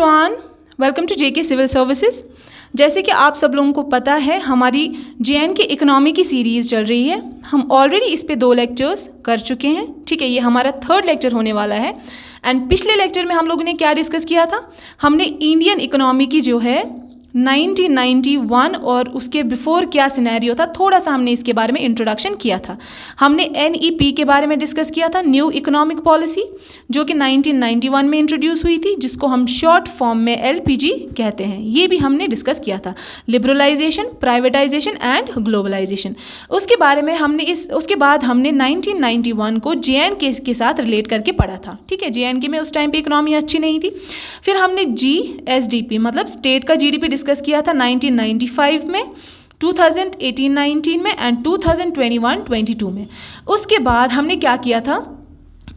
Everyone, welcome to JK civil services. जैसे कि आप सब लोगों को पता है, हमारी JNK इकोनॉमी की सीरीज़ चल रही है। हम ऑलरेडी इस पे 2 लेक्चर्स कर चुके हैं। ठीक है, ये हमारा 3rd लेक्चर होने वाला है। एंड पिछले लेक्चर में हम लोगों ने क्या डिस्कस किया था? हमने इंडियन इकोनॉमी की जो है 1991 और उसके बिफोर क्या सिनेरियो था, थोड़ा सा हमने इसके बारे में इंट्रोडक्शन किया था। हमने NEP के बारे में डिस्कस किया था, न्यू इकोनॉमिक पॉलिसी, जो कि 1991 में इंट्रोड्यूस हुई थी, जिसको हम शॉर्ट फॉर्म में LPG कहते हैं। ये भी हमने डिस्कस किया था। लिबरलाइजेशन, प्राइवेटाइजेशन एंड ग्लोबलाइजेशन, उसके बारे में हमने उसके बाद हमने 1991 को JNK के साथ रिलेट करके पढ़ा था। ठीक है, JNK में उस टाइम पे इकोनॉमी अच्छी नहीं थी। फिर हमने GSDP मतलब स्टेट का GDP डिस्कस किया था 1995 में, 2018-19 में एंड 2021-22 में। उसके बाद हमने क्या किया था?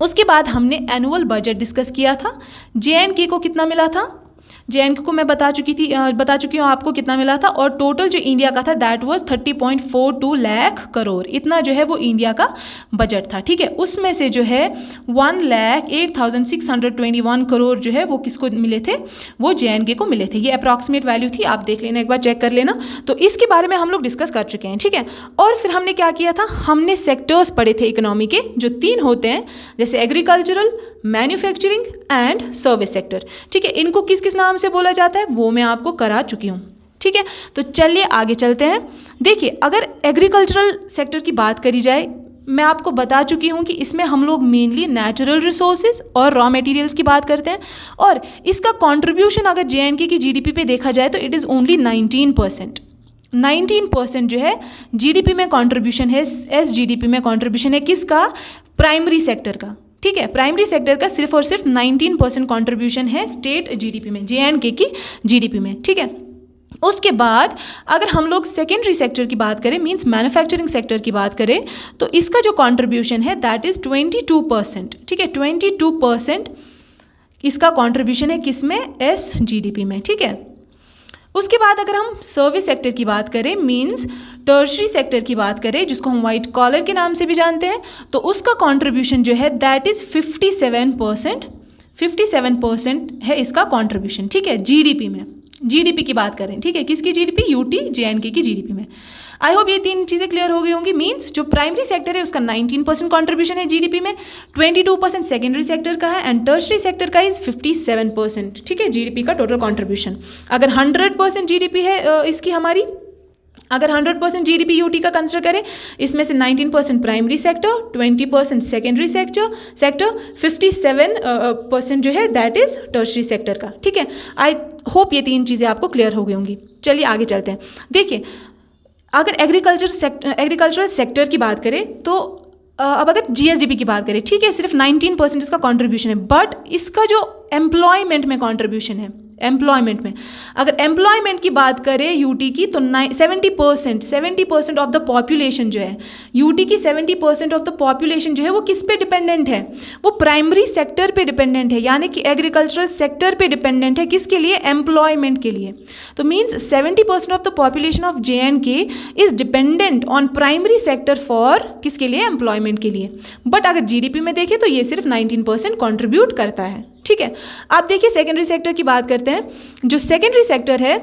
उसके बाद हमने एनुअल बजट डिस्कस किया था। JNK को कितना मिला था? JNK को मैं बता चुकी हूँ आपको कितना मिला था। और टोटल जो इंडिया का था दैट वाज 30.42 लाख करोड़, इतना जो है वो इंडिया का बजट था। ठीक है, उसमें से जो है 1,08,621 करोड़ जो है वो किसको मिले थे? वो JNK को मिले थे। ये अप्रॉक्सीमेट वैल्यू थी, आप देख लेना, एक बार चेक कर लेना। तो इसके बारे में हम लोग डिस्कस कर चुके हैं। ठीक है, और फिर हमने क्या किया था? हमने सेक्टर्स पढ़े थे इकोनॉमी के, जो 3 होते हैं, जैसे agricultural, manufacturing and service sector. ठीक है, इनको किस किस नाम से बोला जाता है वो मैं आपको करा चुकी हूँ। ठीक है, तो चलिए आगे चलते हैं। देखिए, अगर एग्रीकल्चरल सेक्टर की बात करी जाए, मैं आपको बता चुकी हूँ कि इसमें हम लोग मेनली नेचुरल रिसोर्सेज और रॉ मटेरियल्स की बात करते हैं। और इसका कंट्रीब्यूशन अगर JNK की GDP पे देखा जाए तो इट इज़ ओनली 19%। 19% जो है GDP में कंट्रीब्यूशन है, SGDP में कंट्रीब्यूशन है किसका? प्राइमरी सेक्टर का। ठीक है, प्राइमरी सेक्टर का सिर्फ और सिर्फ 19% कंट्रीब्यूशन है स्टेट GDP में, JNK की GDP में। ठीक है, उसके बाद अगर हम लोग सेकेंडरी सेक्टर की बात करें, मींस मैन्युफैक्चरिंग सेक्टर की बात करें, तो इसका जो कंट्रीब्यूशन है दैट इज़ 22%। ठीक है, 22% इसका कंट्रीब्यूशन है किसमें? SGDP में। ठीक है, उसके बाद अगर हम सर्विस सेक्टर की बात करें, मींस टर्शरी सेक्टर की बात करें, जिसको हम वाइट कॉलर के नाम से भी जानते हैं, तो उसका कंट्रीब्यूशन जो है दैट इज़ 57%। 57% है इसका कंट्रीब्यूशन। ठीक है, GDP में, GDP की बात करें। ठीक है, किसकी GDP? UT JNK की GDP में। आई होप ये 3 चीज़ें क्लियर हो गई होंगी। मींस जो प्राइमरी सेक्टर है उसका 19% कंट्रीब्यूशन है GDP में, 22% सेकेंडरी सेक्टर का है एंड टर्शरी सेक्टर का इज़ 57%। ठीक है, GDP का टोटल कंट्रीब्यूशन। अगर 100% GDP है इसकी हमारी, अगर 100% GDP UT का कंसिडर करें, इसमें से 19% प्राइमरी सेक्टर, 20% सेकेंडरी सेक्टर, 57% जो है दैट इज़ टर्शरी सेक्टर का। ठीक है, आई होप ये 3 चीज़ें आपको क्लियर हो गई होंगी। चलिए आगे चलते हैं। देखिए, अगर एग्रीकल्चरल सेक्टर की बात करें तो अब अगर GSDP की बात करें, ठीक है, सिर्फ 19% इसका कंट्रीब्यूशन है, बट इसका जो एम्प्लॉयमेंट में कंट्रीब्यूशन है, एम्प्लॉयमेंट में अगर एम्प्लॉयमेंट की बात करें UT की, तो 70% ऑफ द पॉपुलेशन जो है, UT की 70% ऑफ द पॉपुलेशन जो है वो किस पे डिपेंडेंट है? वो प्राइमरी सेक्टर पे डिपेंडेंट है, यानी कि एग्रीकल्चरल सेक्टर पे डिपेंडेंट है। किसके लिए? एम्प्लॉयमेंट के लिए। तो means 70% of the population of JNK is dependent on primary sector for किसके लिए? एम्प्लॉयमेंट के लिए। बट अगर GDP में देखें तो ये सिर्फ 19% कॉन्ट्रीब्यूट करता है। ठीक है, आप देखिए सेकेंडरी सेक्टर की बात करते हैं। जो सेकेंडरी सेक्टर है,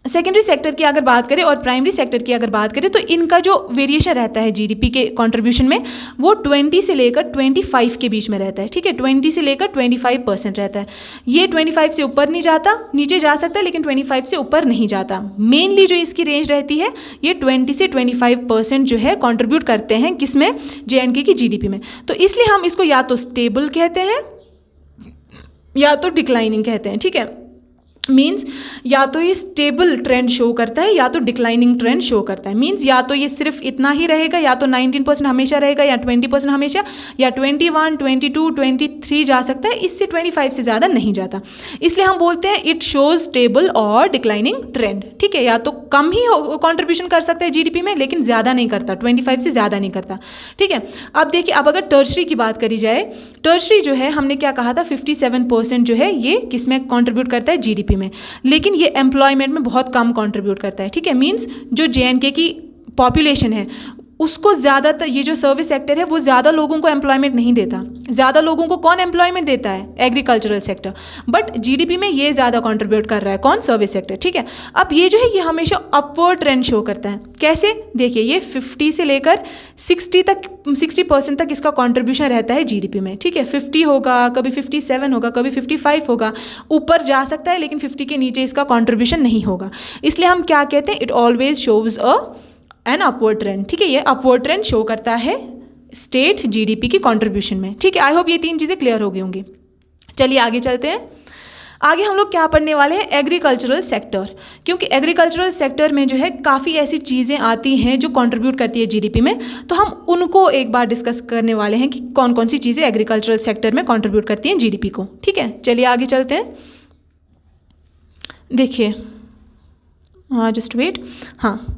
सेकेंडरी सेक्टर की अगर बात करें और प्राइमरी सेक्टर की अगर बात करें, तो इनका जो वेरिएशन रहता है GDP के कंट्रीब्यूशन में, वो 20 से लेकर 25 के बीच में रहता है। ठीक है, 20 से लेकर 25% रहता है। ये 25 से ऊपर नहीं जाता, नीचे जा सकता है लेकिन 25 से ऊपर नहीं जाता। मेनली जो इसकी रेंज रहती है ये 20 से 25% जो है कंट्रीब्यूट करते हैं किसमें? JNK की GDP में। तो इसलिए हम इसको या तो स्टेबल कहते हैं या तो डिक्लाइनिंग कहते हैं। ठीक है, मीन्स या तो ये स्टेबल ट्रेंड शो करता है या तो डिक्लाइनिंग ट्रेंड शो करता है। मीन्स या तो ये सिर्फ इतना ही रहेगा, या तो 19% हमेशा रहेगा, या 20% हमेशा, या 21, 22, 23 जा सकता है, इससे 25 से ज़्यादा नहीं जाता। इसलिए हम बोलते हैं इट शोज स्टेबल और डिक्लाइनिंग ट्रेंड। ठीक है, या तो कम ही कॉन्ट्रीब्यूशन कर सकता है GDP में, लेकिन ज़्यादा नहीं करता, 25 से ज़्यादा नहीं करता। ठीक है, अब देखिए, अब अगर टर्शरी की बात करी जाए, टर्शरी जो है हमने क्या कहा था? 57% जो है ये किस में कॉन्ट्रीब्यूट करता है? GDP में, लेकिन ये एम्प्लॉयमेंट में बहुत कम कंट्रीब्यूट करता है। ठीक है, मींस जो JNK की पॉपुलेशन है उसको ज़्यादातर, ये जो सर्विस सेक्टर है वो ज़्यादा लोगों को एम्प्लॉयमेंट नहीं देता। ज़्यादा लोगों को कौन एम्प्लॉयमेंट देता है? Agricultural sector. बट जीडीपी में ये ज़्यादा कंट्रीब्यूट कर रहा है, कौन? Service sector. ठीक है, अब ये जो है ये हमेशा अपवर्ड ट्रेंड शो करता है। कैसे? देखिए, ये 50 से लेकर 60% तक इसका कॉन्ट्रीब्यूशन रहता है जीडीपी में। ठीक है, 50 होगा, कभी 57 होगा, कभी 55 होगा, ऊपर जा सकता है, लेकिन 50 के नीचे इसका कॉन्ट्रीब्यूशन नहीं होगा। इसलिए हम क्या कहते हैं? It always shows an upward trend. ठीक है, ये अपवर्ड ट्रेंड शो करता है स्टेट जीडीपी की कंट्रीब्यूशन में। ठीक है, आई होप ये 3 चीज़ें क्लियर हो गई होंगी। चलिए आगे चलते हैं। आगे हम लोग क्या पढ़ने वाले हैं? Agricultural sector. क्योंकि एग्रीकल्चरल सेक्टर में जो है काफ़ी ऐसी चीज़ें आती हैं जो कंट्रीब्यूट करती है जीडीपी में, तो हम उनको एक बार डिस्कस करने वाले हैं कि कौन कौन सी चीज़ें एग्रीकल्चरल सेक्टर में कंट्रीब्यूट करती हैं जीडीपी को। ठीक है, चलिए आगे चलते हैं। देखिए, जस्ट वेट। हाँ,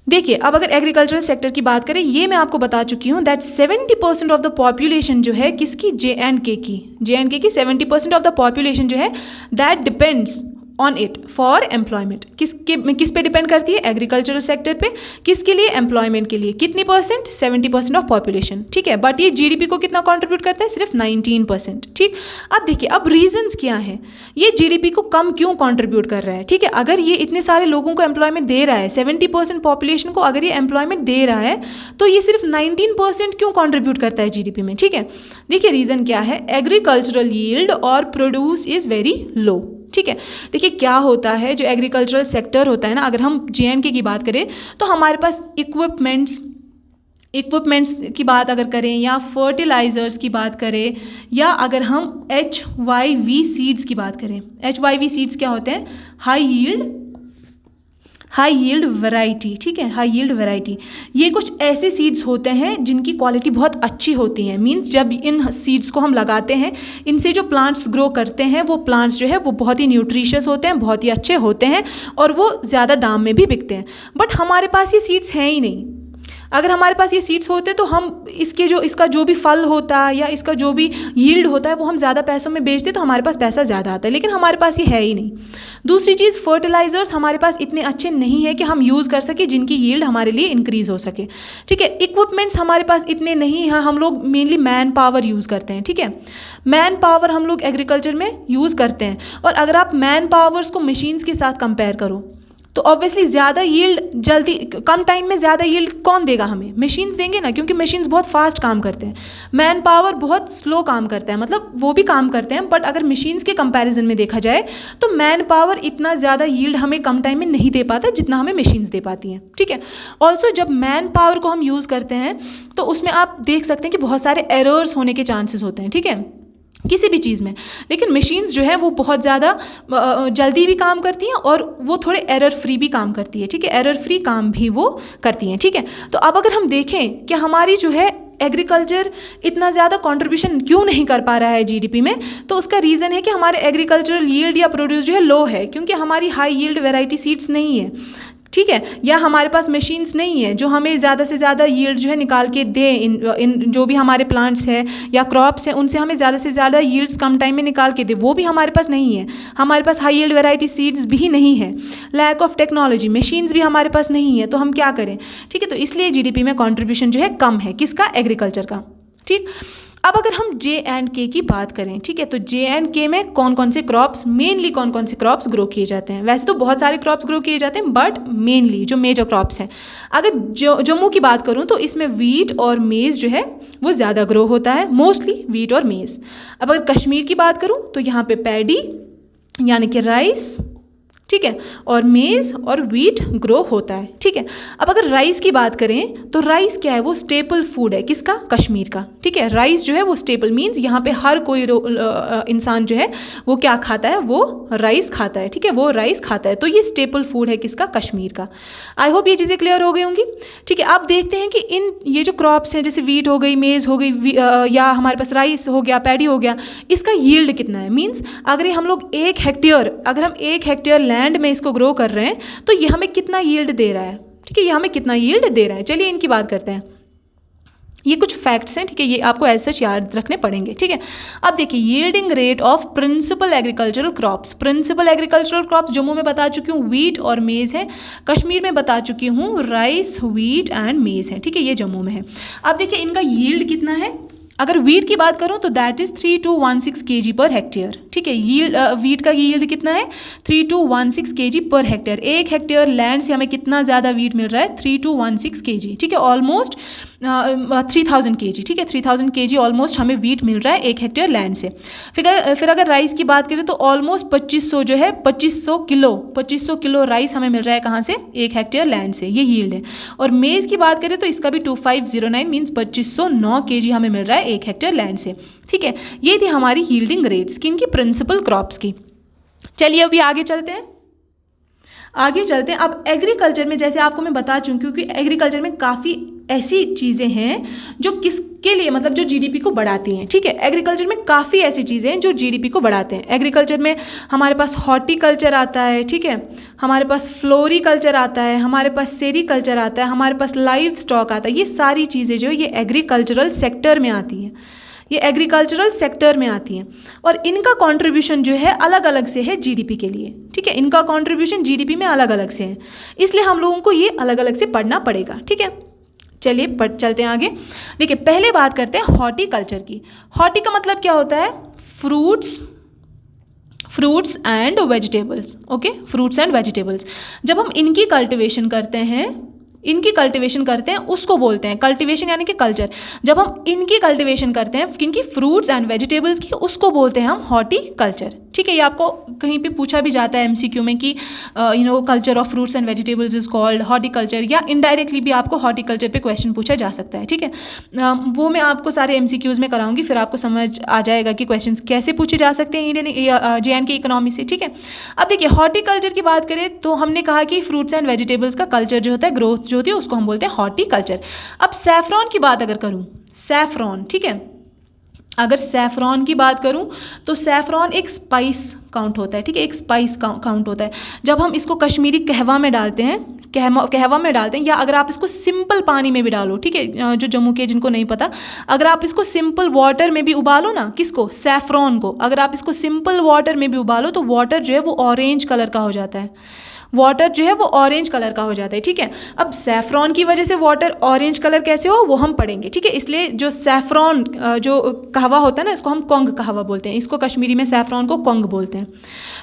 देखिए, अब अगर एग्रीकल्चरल सेक्टर की बात करें, ये मैं आपको बता चुकी हूँ दैट 70% ऑफ द पॉपुलेशन जो है किसकी? जे एंड के की 70% ऑफ द पॉपुलेशन जो है that depends on it for employment. किस पे डिपेंड करती है? एग्रीकल्चरल सेक्टर पे। किसके लिए? एम्प्लॉयमेंट के लिए। कितनी परसेंट? 70% of population. ठीक है, बट ये जीडीपी को कितना कंट्रीब्यूट करता है? सिर्फ 19%। ठीक, अब देखिए, अब रीजंस क्या है? ये जीडीपी को कम क्यों कंट्रीब्यूट कर रहा है? ठीक है, अगर ये इतने सारे लोगों को एम्प्लॉयमेंट दे रहा है, 70% पॉपुलेशन को अगर ये एम्प्लॉयमेंट दे रहा है, तो ये सिर्फ 19% क्यों कंट्रीब्यूट करता है जीडीपी में? ठीक है, देखिए रीज़न क्या है? एग्रीकल्चरल यील्ड और प्रोड्यूस इज़ वेरी लो। ठीक है, देखिए क्या होता है, जो एग्रीकल्चरल सेक्टर होता है ना, अगर हम जे की बात करें तो हमारे पास इक्विपमेंट्स की बात अगर करें, या फर्टिलाइज़र्स की बात करें, या अगर हम HYV सीड्स की बात करें। HYV सीड्स क्या होते हैं? High yield variety. ठीक है, हाई यील्ड वैरायटी, ये कुछ ऐसे सीड्स होते हैं जिनकी क्वालिटी बहुत अच्छी होती है। मींस जब इन सीड्स को हम लगाते हैं, इनसे जो प्लांट्स ग्रो करते हैं, वो प्लांट्स जो है वो बहुत ही न्यूट्रिशियस होते हैं, बहुत ही अच्छे होते हैं, और वो ज़्यादा दाम में भी बिकते हैं। बट हमारे पास ये सीड्स हैं ही नहीं। अगर हमारे पास ये सीड्स होते तो हम इसका जो भी फल होता या इसका जो भी यील्ड होता है वो हम ज़्यादा पैसों में बेचते तो हमारे पास पैसा ज़्यादा आता है, लेकिन हमारे पास ये है ही नहीं। दूसरी चीज़, फर्टिलाइज़र्स हमारे पास इतने अच्छे नहीं है कि हम यूज़ कर सके जिनकी यील्ड हमारे लिए इंक्रीज़ हो सके। ठीक है, इक्विपमेंट्स हमारे पास इतने नहीं हैं। हम लोग मेनली मैन पावर यूज़ करते हैं। ठीक है, मैन पावर हम लोग एग्रीकल्चर में यूज़ करते हैं, और अगर आप मैन पावर्स को मशीन्स के साथ कंपेयर करो तो ऑब्वियसली ज़्यादा यील्ड जल्दी, कम टाइम में ज़्यादा यील्ड कौन देगा? हमें मशीन्स देंगे ना, क्योंकि मशीन्स बहुत फास्ट काम करते हैं। मैन पावर बहुत स्लो काम करता है, मतलब वो भी काम करते हैं, बट अगर मशीन्स के कंपैरिजन में देखा जाए तो मैन पावर इतना ज़्यादा यील्ड हमें कम टाइम में नहीं दे पाता जितना हमें मशीन्स दे पाती हैं। ठीक है, ऑल्सो जब मैन पावर को हम यूज़ करते हैं तो उसमें आप देख सकते हैं कि बहुत सारे एरर्स होने के चांसेस होते हैं। ठीक है, किसी भी चीज़ में, लेकिन मशीन्स जो है वो बहुत ज़्यादा जल्दी भी काम करती हैं और वो थोड़े एरर फ्री भी काम करती है। ठीक है, एरर फ्री काम भी वो करती हैं। ठीक है, तो अब अगर हम देखें कि हमारी जो है एग्रीकल्चर इतना ज़्यादा कंट्रीब्यूशन क्यों नहीं कर पा रहा है जीडीपी में, तो उसका रीज़न है कि हमारे एग्रीकल्चरल यील्ड या प्रोड्यूस जो है लो है, क्योंकि हमारी हाई यील्ड वैरायटी सीड्स नहीं है। ठीक है, या हमारे पास मशीन्स नहीं है जो हमें ज़्यादा से ज़्यादा यील्ड जो है निकाल के दे, इन जो भी हमारे प्लांट्स हैं या क्रॉप्स हैं उनसे हमें ज़्यादा से ज़्यादा यील्ड्स कम टाइम में निकाल के दे, वो भी हमारे पास नहीं है। हमारे पास हाई यील्ड वैरायटी सीड्स भी नहीं है, लैक ऑफ टेक्नोलॉजी, मशीन्स भी हमारे पास नहीं है, तो हम क्या करें? ठीक है, तो इसलिए जीडीपी में कॉन्ट्रीब्यूशन जो है कम है, किसका? एग्रीकल्चर का। ठीक, अब अगर हम J&K की बात करें, ठीक है, तो J&K में कौन कौन से क्रॉप्स, मेनली कौन कौन से क्रॉप्स ग्रो किए जाते हैं? वैसे तो बहुत सारे क्रॉप्स ग्रो किए जाते हैं, बट मेनली जो मेजर क्रॉप्स हैं, अगर जम्मू की बात करूं तो इसमें वीट और मेज़ जो है वो ज़्यादा ग्रो होता है, मोस्टली वीट और मेज़। अब अगर कश्मीर की बात करूं तो यहाँ पे पैडी यानी कि राइस, ठीक है, और मेज़ और वीट ग्रो होता है। ठीक है, अब अगर राइस की बात करें तो राइस क्या है? वो स्टेपल फूड है, किसका? कश्मीर का। ठीक है, राइस जो है वो स्टेपल मीन्स यहाँ पे हर कोई इंसान जो है वो क्या खाता है? वो राइस खाता है। ठीक है, वो राइस खाता है, तो ये स्टेपल फूड है किसका? कश्मीर का। आई होप ये चीज़ें क्लियर हो गई होंगी। ठीक है, आप देखते हैं कि ये जो क्रॉप्स हैं, जैसे वीट हो गई, मेज़ हो गई, या हमारे पास राइस हो गया, पैडी हो गया, इसका यील्ड कितना है? मीन्स अगर हम लोग 1 हेक्टेयर लैंड में इसको ग्रो कर रहे हैं तो ये हमें कितना यील्ड दे रहा है? ठीक है, ये हमें कितना यील्ड दे रहा है? चलिए इनकी बात करते हैं। ये कुछ फैक्ट्स हैं, ठीक है, ये आपको ऐसे सच याद रखने पड़ेंगे, ठीक है। अब देखिए yielding rate of principal agricultural crops. Principal agricultural crops Jammu में बता चुकी हूँ व्हीट और मेज़ है, कश्मीर में बता चुकी हूँ राइस, व्हीट एंड मेज़ है, ठीक है, ये जम्मू में है। अब देखिए इनका यील्ड कितना है। अगर वीट की बात करूँ तो that is 3216 kg per hectare, ठीक है। यील्ड वीट का यील्ड कितना है 3216 kg per hectare. 1 hectare land से हमें कितना ज़्यादा वीट मिल रहा है 3216 kg, ठीक है, ऑलमोस्ट 3000 kg, ठीक है, 3000 kg ऑलमोस्ट हमें वीट मिल रहा है 1 हेक्टेयर लैंड से। फिर अगर राइस की बात करें तो ऑलमोस्ट 2500 जो है 2500 किलो राइस हमें मिल रहा है कहाँ से 1 हेक्टेयर लैंड से, ये यील्ड है। और मेज़ की बात करें तो इसका भी 2509 मीन्स 2509 kg हमें मिल रहा है 1 हेक्टेयर लैंड से, ठीक है। ये थी हमारी यील्डिंग रेट्स किनकी, प्रिंसिपल क्रॉप्स की। चलिए अभी आगे चलते हैं। अब एग्रीकल्चर में जैसे आपको मैं बता चुकी हूँ, क्योंकि एग्रीकल्चर में काफ़ी ऐसी चीज़ें हैं जो किसके लिए मतलब जो जीडीपी को बढ़ाती हैं, ठीक है। एग्रीकल्चर में काफ़ी ऐसी चीज़ें हैं जो जीडीपी को बढ़ाते हैं। एग्रीकल्चर में हमारे पास हॉर्टिकल्चर आता है, ठीक है, हमारे पास फ्लोरिकल्चर आता है, हमारे पास सेरिकल्चर आता है, हमारे पास लाइव स्टॉक आता है। ये सारी चीज़ें जो ये एग्रीकल्चरल सेक्टर में आती हैं, ये एग्रीकल्चरल सेक्टर में आती हैं और इनका कंट्रीब्यूशन जो है अलग अलग से है जीडीपी के लिए, ठीक है। इनका कंट्रीब्यूशन जीडीपी में अलग अलग से है, इसलिए हम लोगों को ये अलग अलग से पढ़ना पड़ेगा, ठीक है। चलिए चलते हैं आगे। देखिए पहले बात करते हैं हॉर्टिकल्चर की। हॉर्टी का मतलब क्या होता है, fruits and vegetables, okay, fruits and vegetables. जब हम इनकी कल्टिवेशन करते हैं उसको बोलते हैं कल्टीवेशन, यानी कि कल्चर। जब हम इनकी कल्टीवेशन करते हैं किनकी, फ्रूट्स एंड वेजिटेबल्स की, उसको बोलते हैं हम हॉर्टिकल्चर, ठीक है। ये आपको कहीं पे पूछा भी जाता है एमसीक्यू में कि culture of fruits and vegetables is called horticulture, या इनडायरेक्टली भी आपको हॉर्टिकल्चर पे क्वेश्चन पूछा जा सकता है, ठीक है। वो मैं आपको सारे एमसीक्यूज में कराऊंगी, फिर आपको समझ आ जाएगा कि क्वेश्चन कैसे पूछे जा सकते हैं इंडियन JNK इकोनॉमी से, ठीक है। अब देखिए हॉर्टिकल्चर की बात करें तो हमने कहा कि फ्रूट्स एंड वेजिटेबल्स का कल्चर जो होता है, ग्रोथ जो होती है, उसको हम बोलते हैं हॉर्टिकल्चर। अब सैफरॉन की बात अगर करूं, सैफरॉन, ठीक है, अगर सैफरॉन की बात करूं तो सैफरॉन एक स्पाइस काउंट होता है, ठीक है, एक स्पाइस काउंट होता है। जब हम इसको कश्मीरी कहवा में डालते हैं, कहवा में डालते हैं, या अगर आप इसको सिंपल पानी में भी डालो, ठीक है, जो जम्मू के जिनको नहीं पता, अगर आप इसको सिंपल वाटर में भी उबालो ना, किसको, सैफरॉन को, अगर आप इसको सिंपल वाटर में भी उबालो तो वाटर जो है वो ऑरेंज कलर का हो जाता है, वाटर जो है वो ऑरेंज कलर का हो जाता है, ठीक है। अब सैफरॉन की वजह से वाटर ऑरेंज कलर कैसे हो वो हम पढ़ेंगे, ठीक है। इसलिए जो सैफरॉन जो कहवा होता है ना, इसको हम कोंग कहवा बोलते हैं, इसको कश्मीरी में सैफरॉन को कोंग बोलते हैं।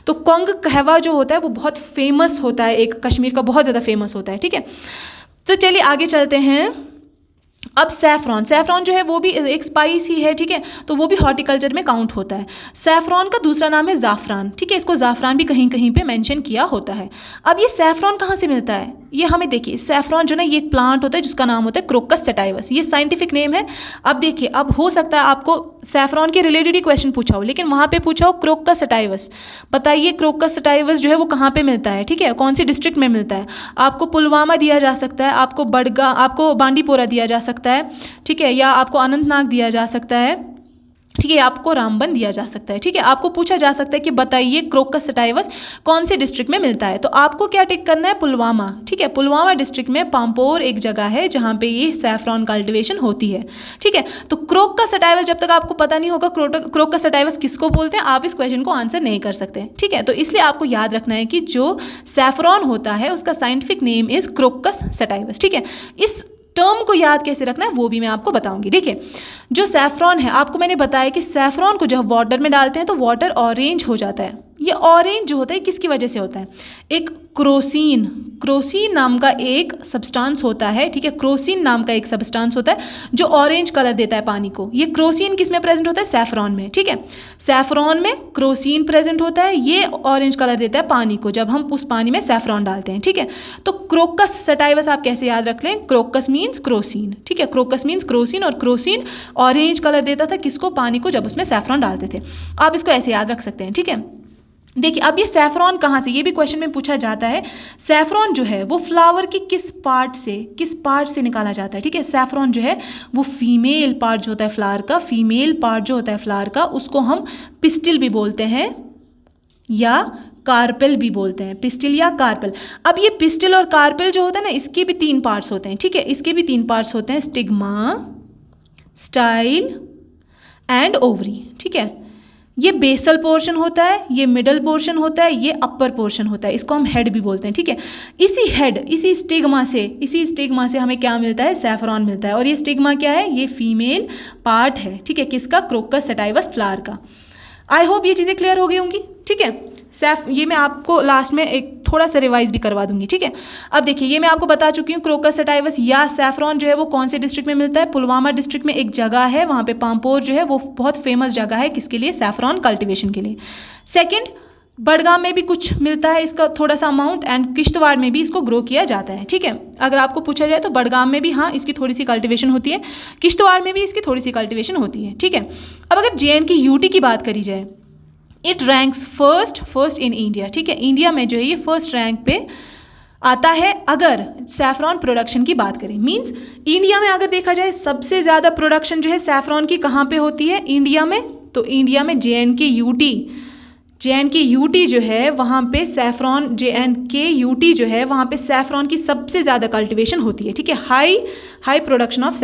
तो कोंग कहवा जो होता है वो बहुत फेमस होता है, एक कश्मीर का बहुत ज़्यादा फेमस होता है, ठीक है। तो चलिए आगे चलते हैं। अब सैफरॉन जो है वो भी एक स्पाइस ही है, ठीक है, तो वो भी हॉर्टिकल्चर में काउंट होता है। सैफरॉन का दूसरा नाम है ज़ाफ़रान, ठीक है, इसको ज़ाफ़रान भी कहीं कहीं पे मेंशन किया होता है। अब ये सैफरॉन कहाँ से मिलता है, ये हमें देखिए, सैफरॉन जो ना ये एक प्लांट होता है जिसका नाम होता है क्रोकस सटाइवस, ये साइंटिफिक नेम है। अब देखिए, अब हो सकता है आपको सैफरॉन के रिलेटेड ही क्वेश्चन पूछा हो, लेकिन वहाँ पे पूछा हो क्रोकस सटाइवस, बताइए क्रोकस सटाइवस जो है वो कहाँ पे मिलता है, ठीक है, कौन सी डिस्ट्रिक्ट में मिलता है। आपको पुलवामा दिया जा सकता है, आपको बांडीपोरा दिया जा सकता है, ठीक है, या आपको अनंतनाग दिया जा सकता है, ठीक है, आपको रामबन दिया जा सकता है, ठीक है। आपको पूछा जा सकता है कि बताइए क्रोकस सटाइवस कौन से डिस्ट्रिक्ट में मिलता है, तो आपको क्या टिक करना है, पुलवामा, ठीक है। पुलवामा डिस्ट्रिक्ट में पाम्पोर एक जगह है जहाँ पे ये सैफरॉन कल्टिवेशन होती है, ठीक है। तो क्रोकस सटाइवस जब तक आपको पता नहीं होगा क्रोकस सटाइवस किसको बोलते हैं, आप इस क्वेश्चन को आंसर नहीं कर सकते, ठीक है। तो इसलिए आपको याद रखना है कि जो सैफरॉन होता है उसका scientific name is crocus sativus, ठीक है। इस टर्म को याद कैसे रखना है वो भी मैं आपको बताऊंगी। देखिए, जो सैफरॉन है, आपको मैंने बताया कि सैफरॉन को जब वाटर में डालते हैं तो वाटर ऑरेंज हो जाता है। ये ऑरेंज जो होता है किसकी वजह से होता है, एक क्रोसीन नाम का एक सब्सटेंस होता है, ठीक है, क्रोसीन नाम का एक सब्सटेंस होता है जो ऑरेंज कलर देता है पानी को। ये क्रोसीन किस में प्रेजेंट होता है, सैफरॉन में, ठीक है। सैफरॉन में क्रोसीन प्रेजेंट होता है, ये ऑरेंज कलर देता है पानी को जब हम उस पानी में सैफरॉन डालते हैं, ठीक है। तो क्रोकस सटाइवस आप कैसे याद रख लें, क्रोकस मीन्स क्रोसीन, ठीक है, क्रोकस मीन्स क्रोसीन, और क्रोसीन ऑरेंज कलर देता था किसको, पानी को, जब उसमें सैफरॉन डालते थे। आप इसको ऐसे याद रख सकते हैं, ठीक है। देखिए, अब ये सैफरॉन कहाँ से, ये भी क्वेश्चन में पूछा जाता है। सैफरॉन जो है वो फ्लावर की किस पार्ट से निकाला जाता है, ठीक है। सैफरॉन जो है वो फीमेल पार्ट जो होता है फ्लावर का, फीमेल पार्ट जो होता है फ्लावर का, उसको हम पिस्टिल भी बोलते हैं या कार्पेल भी बोलते हैं, पिस्टिल या कार्पेल। अब ये पिस्टिल और कार्पेल जो होता है ना, इसके भी 3 पार्ट्स होते हैं, ठीक है, इसके भी 3 पार्ट्स होते हैं, स्टिग्मा, स्टाइल एंड ओवरी, ठीक है। ये बेसल पोर्शन होता है, ये मिडल पोर्शन होता है, ये अपर पोर्शन होता है, इसको हम हेड भी बोलते हैं, ठीक है। इसी स्टिग्मा से हमें क्या मिलता है, सैफरॉन मिलता है। और ये स्टिग्मा क्या है, ये फीमेल पार्ट है, ठीक है, किसका, क्रोकस सटाइवस फ्लावर का। आई होप ये चीज़ें क्लियर हो गई होंगी, ठीक है। ये मैं आपको लास्ट में एक थोड़ा सा रिवाइज भी करवा दूंगी, ठीक है। अब देखिए, ये मैं आपको बता चुकी हूँ, क्रोकस सटाइवस या सैफरॉन जो है वो कौन से डिस्ट्रिक्ट में मिलता है, पुलवामा डिस्ट्रिक्ट में एक जगह है, वहाँ पे पामपोर जो है वो बहुत फेमस जगह है, किसके लिए, सैफरॉन कल्टिवेशन के लिए। सेकेंड, बडगाम में भी कुछ मिलता है इसका थोड़ा सा अमाउंट, एंड किश्तवाड़ में भी इसको ग्रो किया जाता है, ठीक है। अगर आपको पूछा जाए तो बडगाम में भी हाँ इसकी थोड़ी सी कल्टिवेशन होती है, किश्तवाड़ में भी इसकी थोड़ी सी कल्टिवेशन होती है, ठीक है। अब अगर JNK UT की बात करी जाए, it ranks first in India, ठीक है। इंडिया में जो है ये फर्स्ट रैंक पे आता है अगर सैफरॉन प्रोडक्शन की बात करें। मींस इंडिया में अगर देखा जाए सबसे ज़्यादा प्रोडक्शन जो है सैफरॉन की कहाँ पे होती है, इंडिया में। तो इंडिया में JNK UT जो है वहाँ पे सैफरॉन, JNK UT जो है वहाँ पे सैफरॉन की सबसे ज़्यादा कल्टिवेशन होती है, ठीक है। हाई प्रोडक्शन ऑफ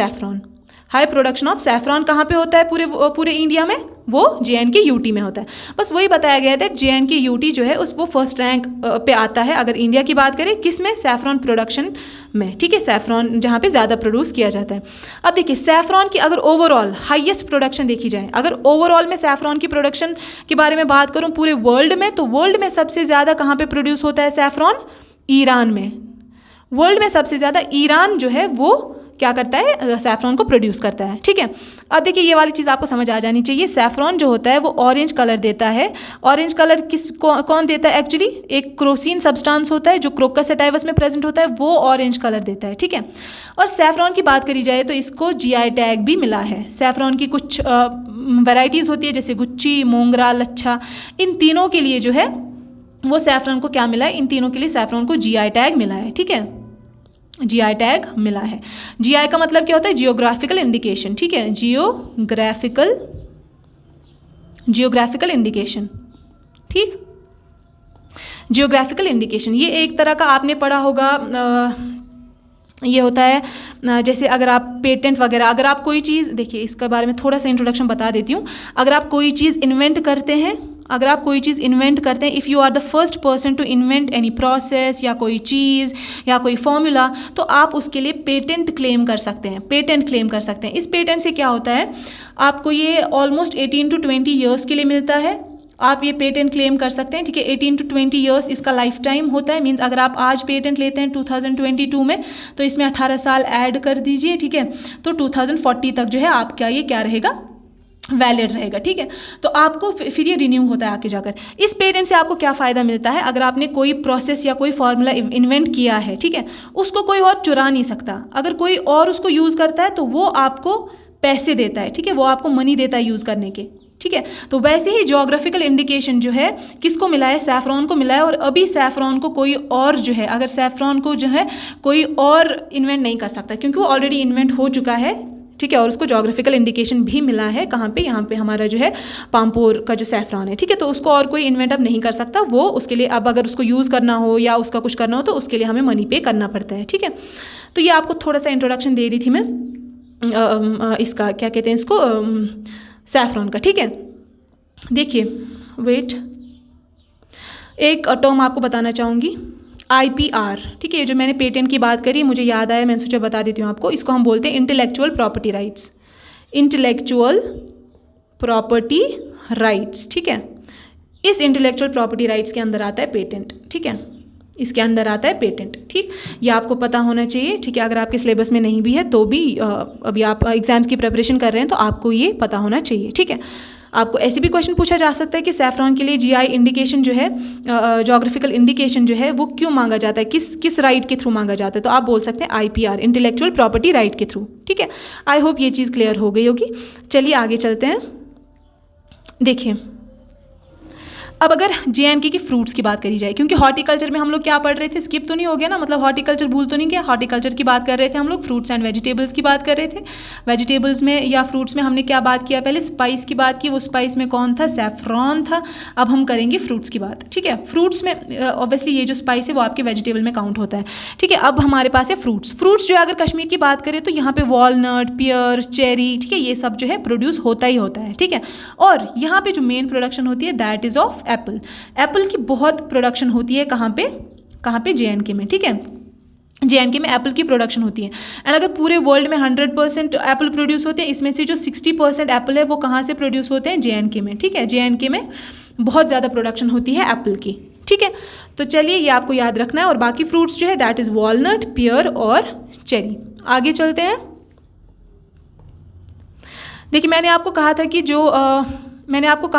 सैफरॉन कहाँ पे होता है पूरे इंडिया में, वो JNK UT में होता है। बस वही बताया गया था, JNK UT जो है वो फर्स्ट रैंक पे आता है अगर इंडिया की बात करें, किस में, सैफरॉन प्रोडक्शन में, ठीक है। सैफरॉन जहाँ पे ज़्यादा प्रोड्यूस किया जाता है। अब देखिए, सैफरॉन की अगर ओवरऑल हाईएस्ट प्रोडक्शन देखी जाए, अगर ओवरऑल में सैफरॉन की प्रोडक्शन के बारे में बात करूँ पूरे वर्ल्ड में, तो वर्ल्ड में सबसे ज़्यादा कहाँ पर प्रोड्यूस होता है सैफरॉन, ईरान में। वर्ल्ड में सबसे ज़्यादा ईरान जो है वो क्या करता है, सैफरॉन को प्रोड्यूस करता है, ठीक है। अब देखिए, ये वाली चीज़ आपको समझ आ जानी चाहिए। सैफरॉन जो होता है वो ऑरेंज कलर देता है। ऑरेंज कलर कौन देता है, एक्चुअली एक क्रोसीन सब्सटेंस होता है जो क्रोकस सटाइवस में प्रेजेंट होता है, वो ऑरेंज कलर देता है, ठीक है। और सैफरॉन की बात करी जाए तो इसको GI टैग भी मिला है। सैफरॉन की कुछ वैराइटीज़ होती है जैसे गुच्ची, मोंगरा, लच्छा, इन तीनों के लिए जो है वो सैफरॉन को क्या मिला है, इन तीनों के लिए सैफरॉन को GI टैग मिला है, ठीक है। GI टैग मिला है। GI का मतलब क्या होता है, जियोग्राफिकल इंडिकेशन, ठीक है। जियोग्राफिकल इंडिकेशन, ठीक। जियोग्राफिकल इंडिकेशन ये एक तरह का आपने पढ़ा होगा, ये होता है जैसे अगर आप पेटेंट वगैरह, अगर आप कोई चीज़, देखिए इसके बारे में थोड़ा सा इंट्रोडक्शन बता देती हूँ। अगर आप कोई चीज़ इन्वेंट करते हैं, if you are the first person to invent any process या कोई चीज़ या कोई फॉर्मूला, तो आप उसके लिए पेटेंट क्लेम कर सकते हैं। इस पेटेंट से क्या होता है, आपको ये ऑलमोस्ट 18 to 20 ईयर्स के लिए मिलता है। आप ये पेटेंट क्लेम कर सकते हैं, ठीक है। 18 to 20 ईयर्स इसका लाइफ टाइम होता है। मीन्स अगर आप आज पेटेंट लेते हैं 2022 में, तो इसमें 18 साल ऐड कर दीजिए, ठीक है। तो 2040 तक जो है आपका ये क्या रहेगा, वैलिड रहेगा, ठीक है। तो आपको फिर ये रिन्यू होता है आगे जाकर। इस पेटेंट से आपको क्या फ़ायदा मिलता है, अगर आपने कोई प्रोसेस या कोई फार्मूला इन्वेंट किया है, ठीक है, उसको कोई और चुरा नहीं सकता। अगर कोई और उसको यूज़ करता है तो वो आपको पैसे देता है, ठीक है, वो आपको मनी देता है यूज़ करने के, ठीक है। तो वैसे ही ज्योग्राफिकल इंडिकेशन जो है किसको मिला है, सैफरॉन को मिला है। और अभी सैफरॉन को कोई और जो है, अगर सैफरॉन को जो है कोई और इन्वेंट नहीं कर सकता, क्योंकि वो ऑलरेडी इन्वेंट हो चुका है, ठीक है। और उसको ज्योग्राफिकल इंडिकेशन भी मिला है, कहाँ पे, यहाँ पे हमारा जो है पामपोर का जो सैफरॉन है, ठीक है। तो उसको और कोई इन्वेंट अब नहीं कर सकता, वो उसके लिए अब अगर उसको यूज़ करना हो या उसका कुछ करना हो तो उसके लिए हमें मनी पे करना पड़ता है, ठीक है। तो ये आपको थोड़ा सा इंट्रोडक्शन दे रही थी मैं इसका, क्या कहते हैं इसको, सैफरॉन का, ठीक है। देखिए, वेट, एक टर्म आपको बताना चाहूँगी, IPR, ठीक है। ये जो मैंने पेटेंट की बात करी मुझे याद आया, मैंने सोचा बता देती हूँ आपको। इसको हम बोलते हैं इंटेलेक्चुअल प्रॉपर्टी राइट्स, ठीक है। इस इंटेलेक्चुअल प्रॉपर्टी राइट्स के अंदर आता है पेटेंट, ठीक है। इसके अंदर आता है पेटेंट, ठीक। ये आपको पता होना चाहिए, ठीक है। अगर आपके सिलेबस में नहीं भी है तो भी अभी आप एग्जाम्स की प्रिपरेशन कर रहे हैं तो आपको ये पता होना चाहिए, ठीक है। आपको ऐसे भी क्वेश्चन पूछा जा सकता है कि सैफरॉन के लिए GI इंडिकेशन जो है, ज्योग्राफिकल इंडिकेशन जो है वो क्यों मांगा जाता है, किस राइट के थ्रू मांगा जाता है, तो आप बोल सकते हैं IPR, इंटेलेक्चुअल प्रॉपर्टी राइट के थ्रू, ठीक है। आई होप ये चीज़ क्लियर हो गई होगी। चलिए आगे चलते हैं। देखिए, अब अगर JNK की फ्रूट्स की बात करी जाए, क्योंकि हॉर्टिकल्चर में हम लोग क्या पढ़ रहे थे, स्किप तो नहीं हो गया ना, मतलब हॉर्टिकल्चर भूल तो नहीं गया, हॉर्टिकल्चर की बात कर रहे थे हम लोग, फ्रूट्स एंड वेजिटेबल्स की बात कर रहे थे। वेजिटेबल्स में या फ्रूट्स में हमने क्या बात किया, पहले स्पाइस की बात की, वो स्पाइस में कौन था, सैफरॉन था। अब हम करेंगे फ्रूट्स की बात, ठीक है। फ्रूट्स में ऑब्वियसली ये जो स्पाइस है वो आपके वेजिटेबल में काउंट होता है, ठीक है। अब हमारे पास है फ्रूट्स जो है अगर कश्मीर की बात करें तो यहाँ पे वॉलनट, पियर, चेरी, ठीक है, ये सब जो है प्रोड्यूस होता ही होता है, ठीक है। और यहाँ पे जो मेन प्रोडक्शन होती है that is of Apple. Apple की बहुत प्रोडक्शन होती है कहाँ पे JNK में, ठीक है। JNK में एप्पल की प्रोडक्शन होती है। एंड अगर पूरे वर्ल्ड में 100% एप्पल प्रोड्यूस होते हैं, इसमें से जो 60% एप्पल है वो कहाँ से प्रोड्यूस होते हैं, JNK में, ठीक है। JNK में बहुत ज़्यादा प्रोडक्शन होती है एप्पल की, ठीक है। तो चलिए ये आपको याद रखना है। और बाकी फ्रूट्स जो है दैट इज़ वॉलनट, पियर और चेरी। आगे चलते हैं। देखिए मैंने आपको कहा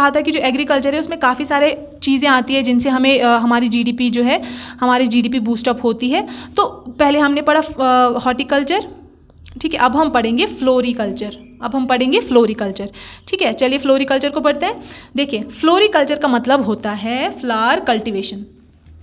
था कि जो एग्रीकल्चर है उसमें काफ़ी सारे चीज़ें आती है जिनसे हमें हमारी जीडीपी बूस्टअप होती है। तो पहले हमने पढ़ा हॉर्टिकल्चर, ठीक है। अब हम पढ़ेंगे फ्लोरिकल्चर, ठीक है। चलिए फ्लोरिकल्चर को पढ़ते हैं। देखिए फ्लोरिकल्चर का मतलब होता है फ्लावर कल्टीवेशन,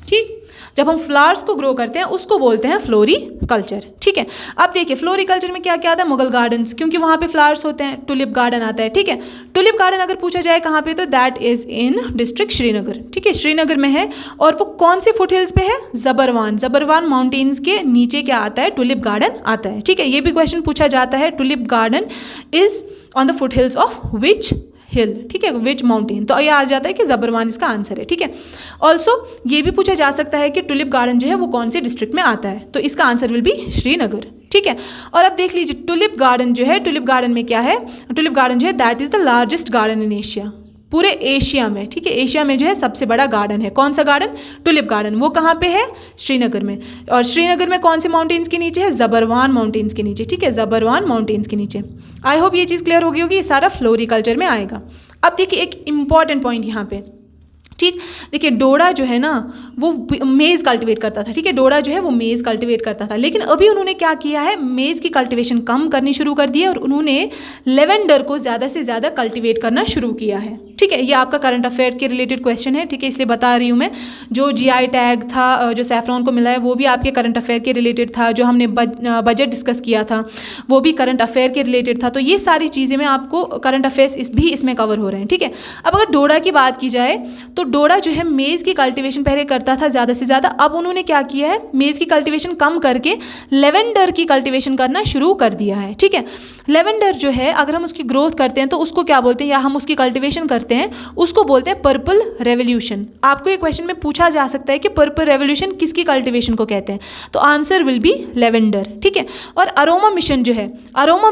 ठीक। जब हम फ्लावर्स को ग्रो करते हैं उसको बोलते हैं फ्लोरिकल्चर, ठीक है। अब देखिए फ्लोरिकल्चर में क्या क्या आता है, मुगल गार्डन्स, क्योंकि वहाँ पे फ्लावर्स होते हैं। टुलिप गार्डन आता है, ठीक है। टुलिप गार्डन अगर पूछा जाए कहाँ पे, तो that is in district Srinagar, ठीक है, श्रीनगर में है। और वो कौन से फुट हिल्स पे है, ज़बरवान माउंटेन्स के नीचे क्या आता है, टुलिप गार्डन आता है, ठीक है। ये भी क्वेश्चन पूछा जाता है, tulip garden is on the foot hills of which hill, ठीक है, विच माउंटेन। तो ये आ जाता है कि ज़बरवान इसका आंसर है, ठीक है। ऑल्सो ये भी पूछा जा सकता है कि टुलिप गार्डन जो है वो कौन से डिस्ट्रिक्ट में आता है, तो इसका आंसर विल बी श्रीनगर, ठीक है। और अब देख लीजिए टुलिप गार्डन में क्या है, टुलिप गार्डन जो है that is the largest garden in Asia, पूरे एशिया में, ठीक है। एशिया में जो है सबसे बड़ा गार्डन है, कौन सा गार्डन, टुलिप गार्डन। वो कहाँ पे है, श्रीनगर में। और श्रीनगर में कौन से माउंटेन्स के नीचे है, ज़बरवान माउंटेन्स के नीचे, ठीक है, ज़बरवान माउंटेन्स के नीचे। आई होप ये चीज़ क्लियर हो गई होगी, ये सारा फ्लोरिकल्चर में आएगा। अब देखिए एक इम्पॉर्टेंट पॉइंट यहाँ पे, ठीक। देखिए डोडा जो है ना वो मेज़ कल्टिवेट करता था, ठीक है। डोडा जो है वो मेज़ कल्टिवेट करता था, लेकिन अभी उन्होंने क्या किया है, मेज़ की कल्टिवेशन कम करनी शुरू कर दी है और उन्होंने लेवेंडर को ज़्यादा से ज़्यादा कल्टिवेट करना शुरू किया है, ठीक है। ये आपका करंट अफेयर के रिलेटेड क्वेश्चन है, ठीक है, इसलिए बता रही हूँ मैं। जो GI टैग था जो सैफरॉन को मिला है वो भी आपके करंट अफेयर के रिलेटेड था, जो हमने बजट डिस्कस किया था वो भी करंट अफेयर के रिलेटेड था। तो ये सारी चीज़ें में आपको करंट अफेयर्स भी इसमें कवर हो रहे हैं, ठीक है। अब अगर डोडा की बात की जाए तो डोडा जो है मेज़ की कल्टीवेशन पहले करता था ज़्यादा से ज़्यादा, अब उन्होंने क्या किया है, मेज़ की कल्टीवेशन कम करके लेवेंडर की कल्टीवेशन करना शुरू कर दिया है, ठीक है। लेवेंडर जो है अगर हम उसकी ग्रोथ करते हैं तो उसको क्या बोलते हैं, या हम उसकी कल्टीवेशन करते हैं उसको बोलते हैं पर्पल रेवोल्यूशन। आपको ये क्वेश्चन में पूछा जा सकता है कि पर्पल रेवोल्यूशन किसकी कल्टीवेशन को कहते हैं, तो आंसर विल बी लेवेंडर, ठीक है। और अरोमा मिशन जो है, अरोमा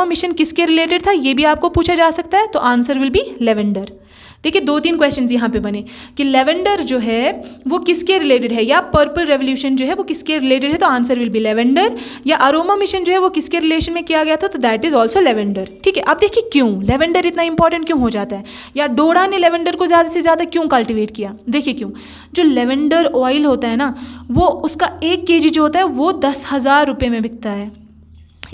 मिशन किसके रिलेटेड था ये भी आपको पूछा जा सकता है, तो आंसर विल बी लेवेंडर। देखिए 2-3 क्वेश्चंस यहाँ पे बने कि लेवेंडर जो है वो किसके रिलेटेड है, या पर्पल रेवोल्यूशन जो है वो किसके रिलेटेड है, तो आंसर विल बी लेवेंडर। या अरोमा मिशन जो है वो किसके रिलेशन में किया गया था, तो दैट इज ऑल्सो लेवेंडर, ठीक है। अब देखिए क्यों लेवेंडर इतना इंपॉर्टेंट क्यों हो जाता है, या डोडा ने लेवेंडर को ज़्यादा से ज़्यादा क्यों कल्टिवेट किया। देखिए क्यों, जो लेवेंडर ऑयल होता है ना वो उसका 1 kg जो होता है वो 10,000 रुपये में बिकता है।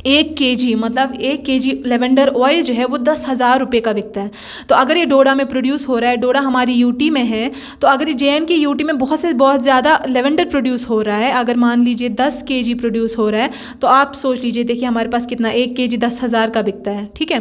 1 kg मतलब 1 kg लेवेंडर ऑयल जो है वो 10,000 रुपये का बिकता है। तो अगर ये डोडा में प्रोड्यूस हो रहा है, डोडा हमारी यूटी में है, तो अगर ये JNK यूटी में बहुत ज़्यादा लेवेंडर प्रोड्यूस हो रहा है, अगर मान लीजिए 10 kg प्रोड्यूस हो रहा है, तो आप सोच लीजिए देखिए हमारे पास कितना 1 kg 10,000 का बिकता है, ठीक है,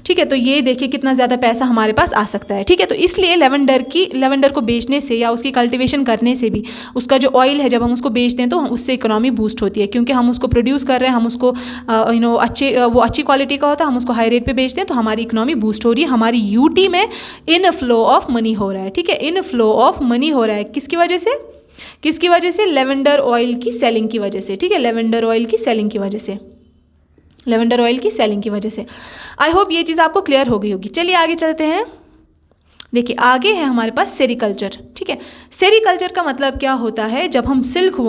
ठीक है। तो ये देखिए कितना ज़्यादा पैसा हमारे पास आ सकता है, ठीक है। तो इसलिए लेवेंडर को बेचने से या उसकी कल्टिवेशन करने से भी उसका जो ऑयल है जब हम उसको बेचते हैं तो उससे इकोनॉमी बूस्ट होती है, क्योंकि हम उसको प्रोड्यूस कर रहे हैं, हम उसको अच्छी क्वालिटी का होता है, हम उसको हाई रेट पे बेचते हैं, तो हमारी इकोनॉमी बूस्ट हो रही है, हमारी यूटी में इन फ्लो ऑफ मनी हो रहा है, ठीक है। इन फ्लो ऑफ मनी हो रहा है किसकी वजह से, लेवेंडर ऑयल की सेलिंग की वजह से, ठीक है, लेवेंडर ऑयल की सेलिंग की वजह से। आई होप ये चीज़ आपको क्लियर हो गई होगी। चलिए आगे चलते हैं। देखिए आगे है हमारे पास सेरीकल्चर, ठीक है। सेरीकल्चर का मतलब क्या होता है, जब हम सिल्क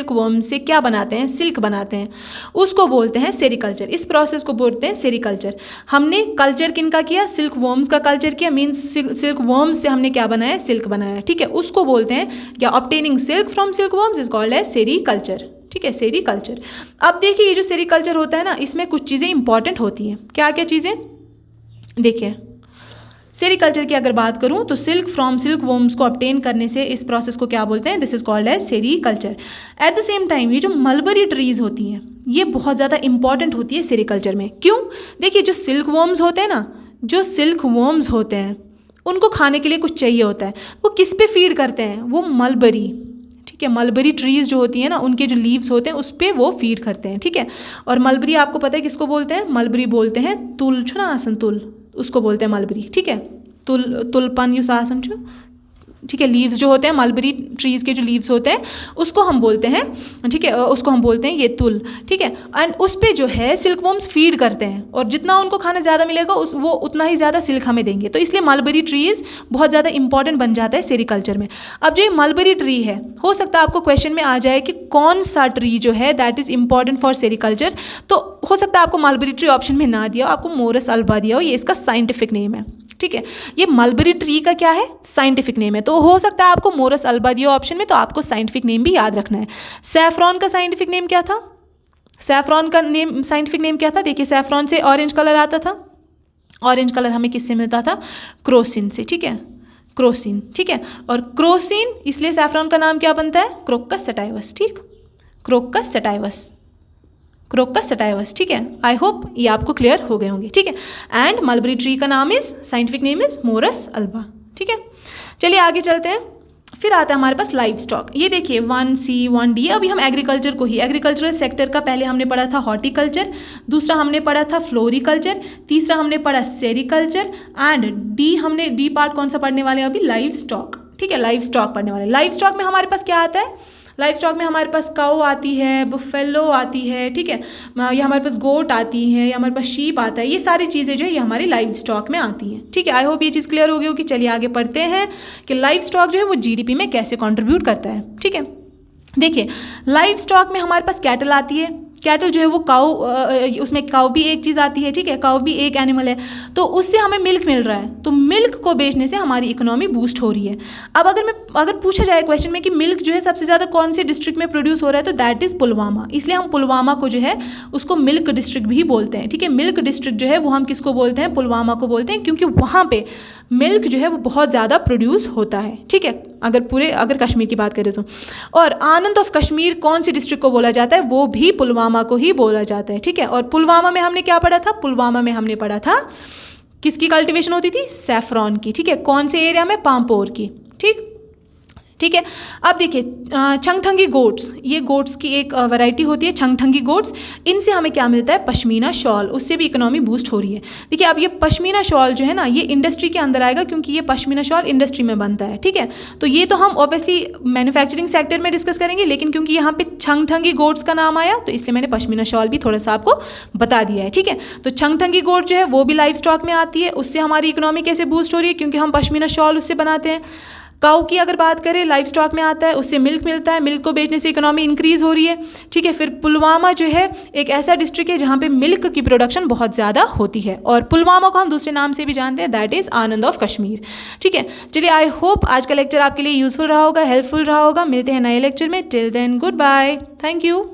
वर्म से क्या बनाते हैं, सिल्क बनाते हैं, उसको बोलते हैं सेरीकल्चर। इस प्रोसेस को बोलते हैं सेरीकल्चर। हमने कल्चर किनका किया, सिल्क वर्म्स का कल्चर किया, मीन्स सिल्क वर्म्स से हमने क्या बनाया, सिल्क बनाया, ठीक है। उसको बोलते हैं क्या, obtaining silk from silk worms is called as sericulture, ठीक है, सेरीकल्चर। अब देखिए ये जो सेरीकल्चर होता है ना, इसमें कुछ चीज़ें इंपॉर्टेंट होती हैं। क्या क्या चीज़ें देखिए सेरीकल्चर की अगर बात करूं तो सिल्क फ्रॉम सिल्क वॉर्म्स को ऑब्टेन करने से इस प्रोसेस को क्या बोलते हैं, this is called as sericulture. At the same time ये जो मलबरी ट्रीज होती हैं ये बहुत ज़्यादा इंपॉर्टेंट होती है सेरीकल्चर में। क्यों? देखिए जो सिल्क वॉर्म्स होते हैं ना, जो सिल्क वॉर्म्स होते हैं उनको खाने के लिए कुछ चाहिए होता है, वो किस पे फीड करते हैं, वो मलबरी, ठीक है, मलबरी ट्रीज़ जो होती हैं ना उनके जो लीव्स होते हैं उस पर वो फीड करते हैं, ठीक है। और मलबरी आपको पता है किसको बोलते हैं, मलबरी बोलते हैं तुल छो ना आसन, तुल उसको बोलते हैं मलबरी, ठीक है, तुलपन यू आसन छो, ठीक है। लीव्स जो होते हैं मलबरी ट्रीज़ के जो लीव्स होते हैं उसको हम बोलते हैं, ठीक है, उसको हम बोलते हैं ये तुल, ठीक है। एंड उस पर जो है सिल्क वॉर्म्स फीड करते हैं और जितना उनको खाना ज़्यादा मिलेगा वो उतना ही ज़्यादा सिल्क हमें देंगे, तो इसलिए मलबरी ट्रीज़ बहुत ज़्यादा इंपॉर्टेंट बन जाता है सेरीकल्चर में। अब जो ये मलबरी ट्री है, हो सकता है आपको क्वेश्चन में आ जाए कि कौन सा ट्री जो है that is important for sericulture, तो हो सकता है आपको मलबरी ट्री ऑप्शन में ना दिया हो, आपको मोरस अल्बा दिया हो, ये इसका साइंटिफिक नेम है, ठीक है। ये मलबरी ट्री का क्या है, साइंटिफिक नेम है, तो हो सकता है आपको मोरस अल्बा दिया ऑप्शन में, तो आपको साइंटिफिक नेम भी याद रखना है। सैफरॉन का साइंटिफिक नेम क्या था, सैफरॉन का नेम साइंटिफिक नेम क्या था, देखिए सैफरॉन से ऑरेंज कलर आता था, ऑरेंज कलर हमें किससे मिलता था, क्रोसिन से, ठीक है, क्रोसिन, ठीक है। और क्रोसिन इसलिए सैफरॉन का नाम क्या बनता है, क्रोकस सटाइवस, ठीक, क्रोकस सटाइवस, क्रोकस सटाइवस, ठीक है। आई होप ये आपको क्लियर हो गए होंगे, ठीक है। एंड मलबरी ट्री का नाम is, scientific name is Morris alba, ठीक है। चलिए आगे चलते हैं। फिर आता है हमारे पास लाइव स्टॉक। ये देखिए 1C 1D, अभी हम एग्रीकल्चर को ही, एग्रीकल्चरल सेक्टर का पहले हमने पढ़ा था हॉर्टिकल्चर, दूसरा हमने पढ़ा था फ्लोरिकल्चर, तीसरा हमने पढ़ा सेरीकल्चर, एंड डी पार्ट कौन सा पढ़ने वाले हैं अभी, लाइव स्टॉक, ठीक है, लाइव स्टॉक पढ़ने वाले। लाइव स्टॉक में हमारे पास क्या आता है, लाइव स्टॉक में हमारे पास काऊ आती है, बुफेलो आती है, ठीक है, ये हमारे पास गोट आती है, या हमारे पास शीप आता है, ये सारी चीज़ें जो है ये हमारी लाइव स्टॉक में आती हैं, ठीक है। आई होप ये चीज़ क्लियर हो गई होगी। चलिए आगे पढ़ते हैं कि लाइव स्टॉक जो है वो जीडीपी में कैसे कंट्रीब्यूट करता है, ठीक है। देखिए लाइव स्टॉक में हमारे पास कैटल आती है, कैटल जो है वो काऊ, उसमें काऊ भी एक चीज़ आती है, ठीक है, काऊ भी एक एनिमल है, तो उससे हमें मिल्क मिल रहा है, तो मिल्क को बेचने से हमारी इकोनॉमी बूस्ट हो रही है। अब अगर पूछा जाए क्वेश्चन में कि मिल्क जो है सबसे ज़्यादा कौन से डिस्ट्रिक्ट में प्रोड्यूस हो रहा है, तो दैट इज़ पुलवामा, इसलिए हम पुलवामा को जो है उसको मिल्क डिस्ट्रिक्ट भी बोलते हैं, ठीक है। मिल्क डिस्ट्रिक्ट जो है वो हम किसको बोलते हैं, पुलवामा को बोलते हैं, क्योंकि वहाँ पर मिल्क जो है वो बहुत ज़्यादा प्रोड्यूस होता है, ठीक है, अगर कश्मीर की बात करें तो। और आनंद ऑफ कश्मीर कौन सी डिस्ट्रिक्ट को बोला जाता है, वो भी पुलवामा को ही बोला जाता है, ठीक है। और पुलवामा में हमने क्या पढ़ा था, पुलवामा में हमने पढ़ा था किसकी कल्टीवेशन होती थी, सैफरॉन की, ठीक है, कौन से एरिया में, पामपोर की, ठीक है। अब देखिए छंगठंगी गोट्स, ये गोट्स की एक वैरायटी होती है छंगठंगी गोट्स, इनसे हमें क्या मिलता है, पश्मीना शॉल, उससे भी इकोनॉमी बूस्ट हो रही है। देखिए अब ये पश्मीना शॉल जो है ना ये इंडस्ट्री के अंदर आएगा, क्योंकि ये पश्मीना शॉल इंडस्ट्री में बनता है, ठीक है। तो ये तो हम ऑब्वियसली मैन्युफैक्चरिंग सेक्टर में डिस्कस करेंगे, लेकिन क्योंकि यहाँ पे छंगठंगी गोट्स का नाम आया तो इसलिए मैंने पश्मीना शॉल भी थोड़ा सा आपको बता दिया है, ठीक है। तो छंगठंगी गोट जो है वो भी लाइव स्टॉक में आती है, उससे हमारी इकोनॉमी कैसे बूस्ट हो रही है, क्योंकि हम पश्मीना शॉल उससे बनाते हैं। काऊ की अगर बात करें लाइव स्टॉक में आता है, उससे मिल्क मिलता है, मिल्क को बेचने से इकोनॉमी इंक्रीज़ हो रही है, ठीक है। फिर पुलवामा जो है एक ऐसा डिस्ट्रिक्ट है जहाँ पे मिल्क की प्रोडक्शन बहुत ज़्यादा होती है, और पुलवामा को हम दूसरे नाम से भी जानते हैं, that is Anand of Kashmir, ठीक है। चलिए आई होप आज का लेक्चर आपके लिए यूज़फुल रहा होगा, हेल्पफुल रहा होगा। मिलते हैं नए लेक्चर में, till then goodbye, thank you.